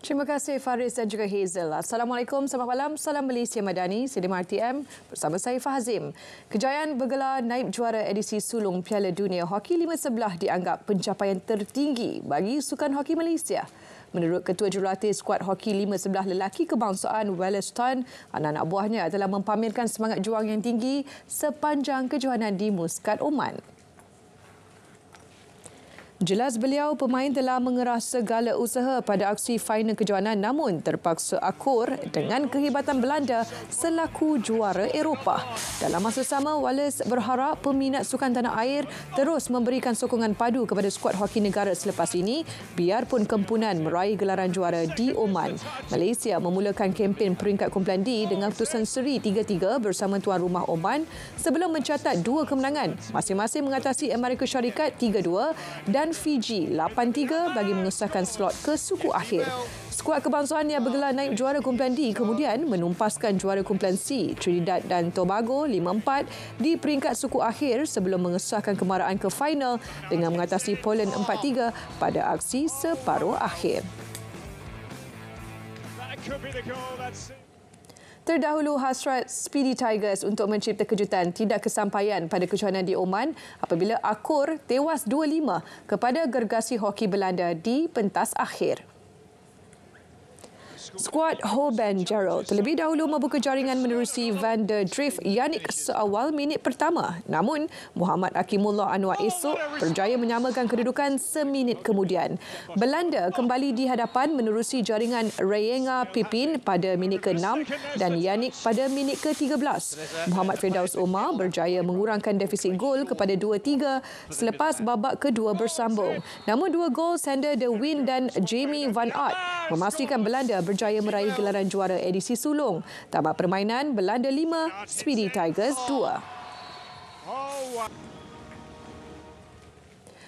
Terima kasih Faris dan juga Hazel. Assalamualaikum, selamat malam. Salam Malaysia Madani, CDM RTM bersama saya Fahazim. Kejayaan bergelar naib juara edisi sulung Piala Dunia Hoki 5 sebelah dianggap pencapaian tertinggi bagi sukan hoki Malaysia. Menurut Ketua Jurulatih skuad hoki 5 sebelah lelaki kebangsaan Wallace Tan, anak-anak buahnya telah mempamerkan semangat juang yang tinggi sepanjang kejohanan di Muscat, Oman. Jelas beliau, pemain telah mengeras segala usaha pada aksi final kejohanan namun terpaksa akur dengan kehebatan Belanda selaku juara Eropah. Dalam masa sama, Wallace berharap peminat sukan tanah air terus memberikan sokongan padu kepada skuad hoki negara selepas ini biarpun kempunan meraih gelaran juara di Oman. Malaysia memulakan kempen peringkat kumpulan D dengan keputusan seri 3-3 bersama tuan rumah Oman sebelum mencatat 2 kemenangan, masing-masing mengatasi Amerika Syarikat 3-2 dan Fiji 8-3 bagi mengesahkan slot ke suku akhir. Skuad kebangsaan yang bergelar naib juara kumpulan D kemudian menumpaskan juara kumpulan C Trinidad dan Tobago 5-4 di peringkat suku akhir sebelum mengesahkan kemaraan ke final dengan mengatasi Poland 4-3 pada aksi separuh akhir. Terdahulu, hasrat Speedy Tigers untuk mencipta kejutan tidak kesampaian pada kejohanan di Oman apabila akur tewas 2-5 kepada gergasi hoki Belanda di pentas akhir. Skuad Hoban Gerald terlebih dahulu membuka jaringan menerusi Van der Drift Yannick seawal minit pertama. Namun, Muhammad Akimullah Anwar esok berjaya menyamakan kedudukan seminit kemudian. Belanda kembali di hadapan menerusi jaringan Rayenga Pipin pada minit ke-6 dan Yannick pada minit ke-13. Muhammad Firdaus Omar berjaya mengurangkan defisit gol kepada 2-3 selepas babak kedua bersambung. Namun dua gol Sander de Win dan Jamie Van Aert memastikan Belanda berjaya meraih gelaran juara edisi sulung. Tamat permainan, Belanda 5, Speedy Tigers 2.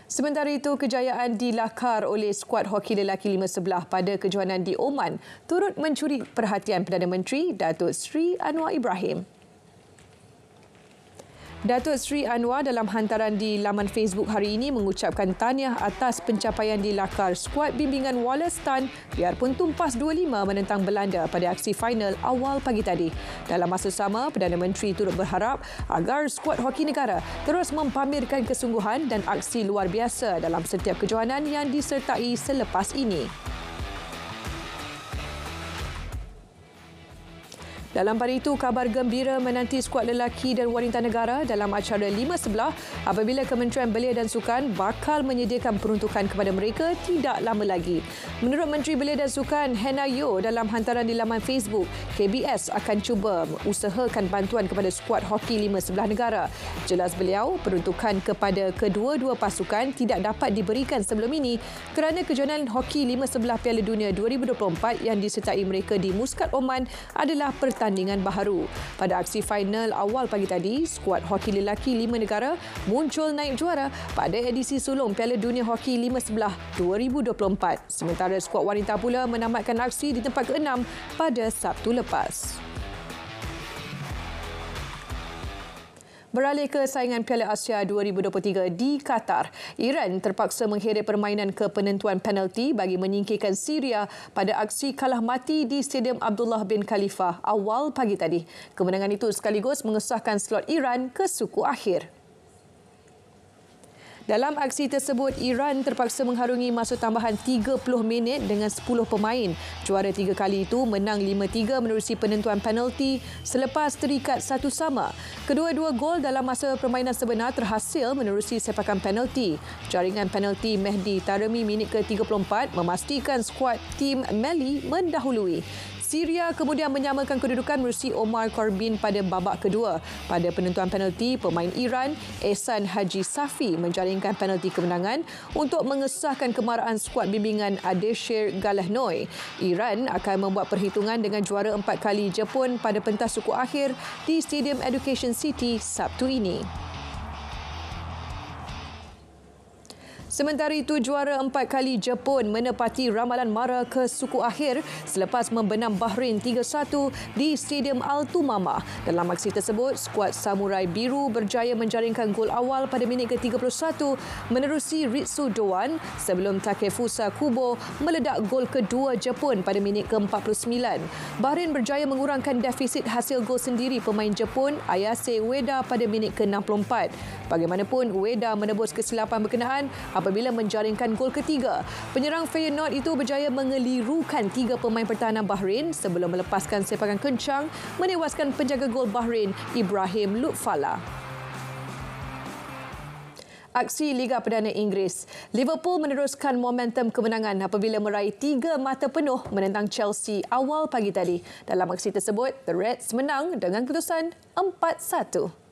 Sementara itu, kejayaan dilakar oleh skuad hoki lelaki 5 sebelah pada kejohanan di Oman turut mencuri perhatian Perdana Menteri Datuk Seri Anwar Ibrahim. Datuk Seri Anwar dalam hantaran di laman Facebook hari ini mengucapkan tahniah atas pencapaian dilakar skuad bimbingan Wallace Tan biarpun tumpas 2-5 menentang Belanda pada aksi final awal pagi tadi. Dalam masa sama, Perdana Menteri turut berharap agar skuad hoki negara terus mempamerkan kesungguhan dan aksi luar biasa dalam setiap kejohanan yang disertai selepas ini. Dalam pada itu, kabar gembira menanti skuad lelaki dan wanita negara dalam acara 5 sebelah apabila Kementerian Belia dan Sukan bakal menyediakan peruntukan kepada mereka tidak lama lagi. Menurut Menteri Belia dan Sukan Hannah Yeoh dalam hantaran di laman Facebook, KBS akan cuba usahakan bantuan kepada skuad hoki 5 sebelah negara. Jelas beliau, peruntukan kepada kedua-dua pasukan tidak dapat diberikan sebelum ini kerana kejohanan hoki 5 sebelah Piala Dunia 2024 yang disertai mereka di Muscat, Oman adalah pertandingan baharu. Pada aksi final awal pagi tadi, skuad hoki lelaki 5 negara muncul naib juara pada edisi sulung Piala Dunia Hoki 5 sebelah 2024. Sementara skuad wanita pula menamatkan aksi di tempat ke-6 pada Sabtu lepas. Beralih ke saingan Piala Asia 2023 di Qatar, Iran terpaksa mengheret permainan ke penentuan penalti bagi menyingkirkan Syria pada aksi kalah mati di Stadium Abdullah bin Khalifa awal pagi tadi. Kemenangan itu sekaligus mengesahkan slot Iran ke suku akhir. Dalam aksi tersebut, Iran terpaksa mengharungi masa tambahan 30 minit dengan 10 pemain. Juara 3 kali itu menang 5-3 menerusi penentuan penalti selepas terikat 1-1. Kedua-dua gol dalam masa permainan sebenar terhasil menerusi sepakan penalti. Jaringan penalti Mehdi Taremi minit ke-34 memastikan skuad tim Mali mendahului. Syria kemudian menyamakan kedudukan menerusi Omar Corbin pada babak kedua. Pada penentuan penalti, pemain Iran Ehsan Haji Safi menjaringkan penalti kemenangan untuk mengesahkan kemaraan skuad bimbingan Ardeshir Galahnoi. Iran akan membuat perhitungan dengan juara 4 kali Jepun pada pentas suku akhir di Stadium Education City Sabtu ini. Sementara itu, juara 4 kali Jepun menepati ramalan mara ke suku akhir selepas membenam Bahrain 3-1 di Stadium Altumama. Dalam aksi tersebut, skuad Samurai Biru berjaya menjaringkan gol awal pada minit ke-31 menerusi Ritsu Doan sebelum Takefusa Kubo meledak gol kedua Jepun pada minit ke-49. Bahrain berjaya mengurangkan defisit hasil gol sendiri pemain Jepun Ayase Ueda pada minit ke-64. Bagaimanapun, Ueda menebus kesilapan berkenaan apabila menjaringkan gol ketiga. Penyerang Feyenoord itu berjaya mengelirukan 3 pemain pertahanan Bahrain sebelum melepaskan sepakan kencang menewaskan penjaga gol Bahrain Ibrahim Lutfallah. Aksi Liga Perdana Inggeris. Liverpool meneruskan momentum kemenangan apabila meraih 3 mata penuh menentang Chelsea awal pagi tadi. Dalam aksi tersebut, The Reds menang dengan keputusan 4-1.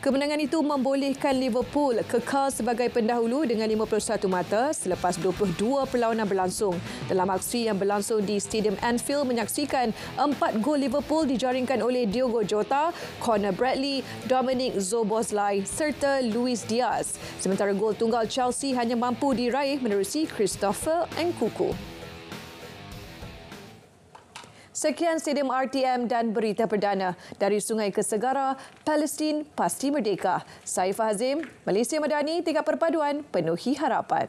Kemenangan itu membolehkan Liverpool kekal sebagai pendahulu dengan 51 mata selepas 22 perlawanan berlangsung. Dalam aksi yang berlangsung di Stadium Anfield menyaksikan 4 gol Liverpool dijaringkan oleh Diogo Jota, Conor Bradley, Dominic Szoboszlai serta Luis Diaz. Sementara gol tunggal Chelsea hanya mampu diraih menerusi Christopher Nkunku. Sekian Stadium RTM dan berita perdana dari Sungai ke Segara, Palestin pasti merdeka. Saya Fahazim, Malaysia Madani, 3 perpaduan penuhi harapan.